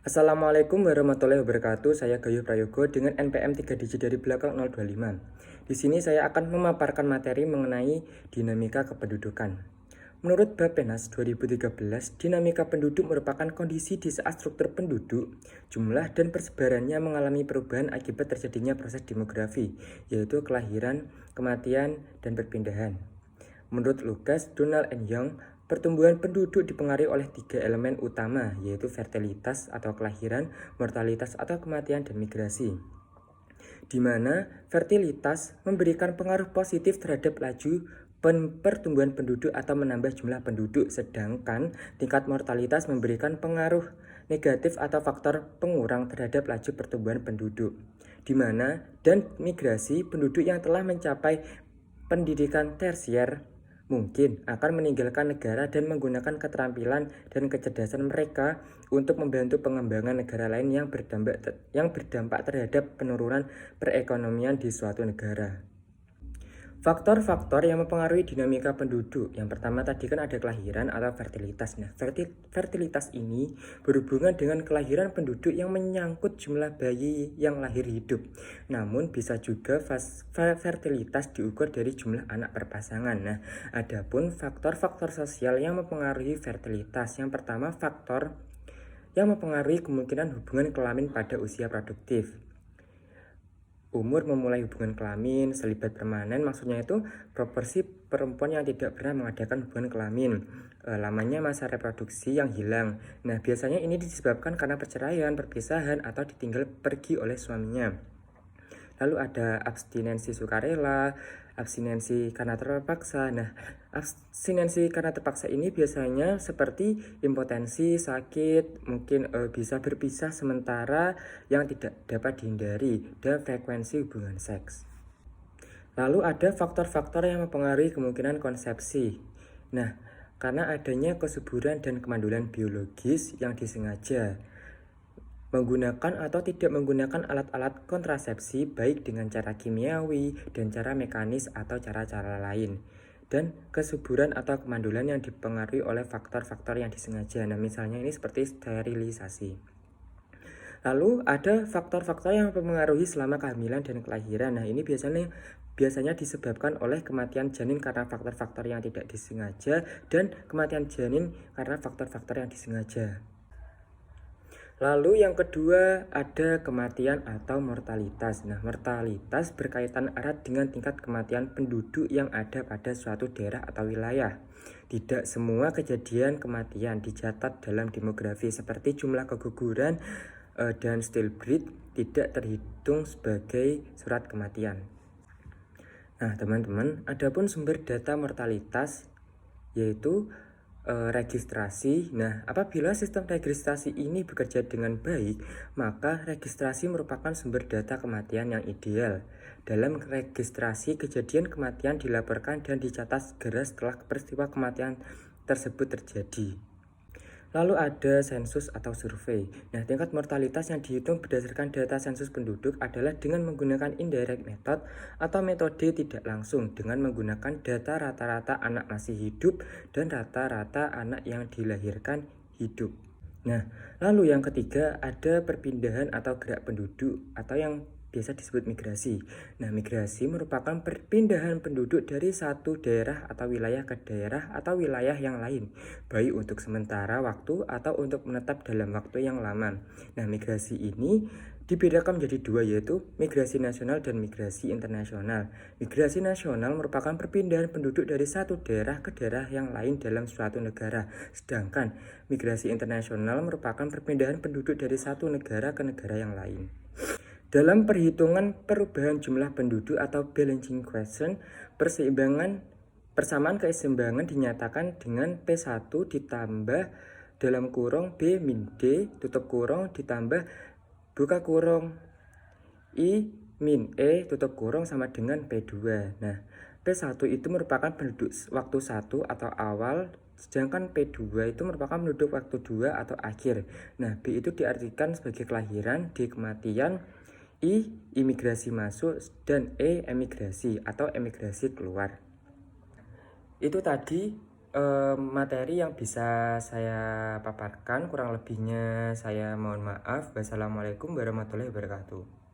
Assalamualaikum warahmatullahi wabarakatuh. Saya Gayo Prayogo dengan NPM 3 digit dari belakang 025. Di sini saya akan memaparkan materi mengenai dinamika kependudukan. Menurut Bappenas 2013, dinamika penduduk merupakan kondisi di saat struktur penduduk, jumlah dan persebarannya mengalami perubahan akibat terjadinya proses demografi, yaitu kelahiran, kematian, dan perpindahan. Menurut Lucas, Donald and Young, pertumbuhan penduduk dipengaruhi oleh 3 elemen utama, yaitu fertilitas atau kelahiran, mortalitas atau kematian, dan migrasi. Di mana fertilitas memberikan pengaruh positif terhadap laju pertumbuhan penduduk atau menambah jumlah penduduk, sedangkan tingkat mortalitas memberikan pengaruh negatif atau faktor pengurang terhadap laju pertumbuhan penduduk. Di mana dan migrasi penduduk yang telah mencapai pendidikan tersier mungkin akan meninggalkan negara dan menggunakan keterampilan dan kecerdasan mereka untuk membantu pengembangan negara lain yang berdampak terhadap penurunan perekonomian di suatu negara. Faktor-faktor yang mempengaruhi dinamika penduduk. Yang pertama tadi kan ada kelahiran atau fertilitas. Nah, fertilitas ini berhubungan dengan kelahiran penduduk yang menyangkut jumlah bayi yang lahir hidup. Namun bisa juga fertilitas diukur dari jumlah anak per pasangan. Nah, adapun faktor-faktor sosial yang mempengaruhi fertilitas. Yang pertama faktor yang mempengaruhi kemungkinan hubungan kelamin pada usia produktif. Umur memulai hubungan kelamin, selibat permanen maksudnya itu proporsi perempuan yang tidak pernah mengadakan hubungan kelamin, lamanya masa reproduksi yang hilang. Nah, biasanya ini disebabkan karena perceraian, perpisahan, atau ditinggal pergi oleh suaminya. Lalu ada abstinensi sukarela, abstinensi karena terpaksa. Nah, abstinensi karena terpaksa ini biasanya seperti impotensi, sakit, mungkin bisa berpisah sementara yang tidak dapat dihindari, dan frekuensi hubungan seks. Lalu ada faktor-faktor yang mempengaruhi kemungkinan konsepsi. Nah, karena adanya kesuburan dan kemandulan biologis yang disengaja, menggunakan atau tidak menggunakan alat-alat kontrasepsi baik dengan cara kimiawi dan cara mekanis atau cara-cara lain, dan kesuburan atau kemandulan yang dipengaruhi oleh faktor-faktor yang disengaja. Nah, misalnya ini seperti sterilisasi. Lalu ada faktor-faktor yang mempengaruhi selama kehamilan dan kelahiran. Nah, ini biasanya disebabkan oleh kematian janin karena faktor-faktor yang tidak disengaja dan kematian janin karena faktor-faktor yang disengaja. Lalu yang kedua ada kematian atau mortalitas. Nah, mortalitas berkaitan erat dengan tingkat kematian penduduk yang ada pada suatu daerah atau wilayah. Tidak semua kejadian kematian dicatat dalam demografi seperti jumlah keguguran dan stillbirth tidak terhitung sebagai surat kematian. Nah, teman-teman, adapun sumber data mortalitas yaitu registrasi. Nah, apabila sistem registrasi ini bekerja dengan baik, maka registrasi merupakan sumber data kematian yang ideal. Dalam registrasi, kejadian kematian dilaporkan dan dicatat segera setelah peristiwa kematian tersebut terjadi. Lalu ada sensus atau survei. Nah, tingkat mortalitas yang dihitung berdasarkan data sensus penduduk adalah dengan menggunakan indirect method atau metode tidak langsung dengan menggunakan data rata-rata anak masih hidup dan rata-rata anak yang dilahirkan hidup. Nah, lalu yang ketiga ada perpindahan atau gerak penduduk atau yang biasa disebut migrasi. Nah, migrasi merupakan perpindahan penduduk dari satu daerah atau wilayah ke daerah atau wilayah yang lain, baik untuk sementara waktu atau untuk menetap dalam waktu yang lama. Nah, migrasi ini dibedakan menjadi dua, yaitu migrasi nasional dan migrasi internasional. Migrasi nasional merupakan perpindahan penduduk dari satu daerah ke daerah yang lain dalam suatu negara, sedangkan migrasi internasional merupakan perpindahan penduduk dari satu negara ke negara yang lain. Dalam perhitungan perubahan jumlah penduduk atau balancing question, persamaan keseimbangan dinyatakan dengan P1 ditambah dalam kurung B min D tutup kurung ditambah buka kurung I min E tutup kurung sama dengan P2. Nah, P1 itu merupakan penduduk waktu 1 atau awal, sedangkan P2 itu merupakan penduduk waktu 2 atau akhir. Nah, B itu diartikan sebagai kelahiran, D kematian, I imigrasi masuk, dan E emigrasi atau emigrasi keluar. Itu tadi materi yang bisa saya paparkan. Kurang lebihnya saya mohon maaf. Wassalamualaikum warahmatullahi wabarakatuh.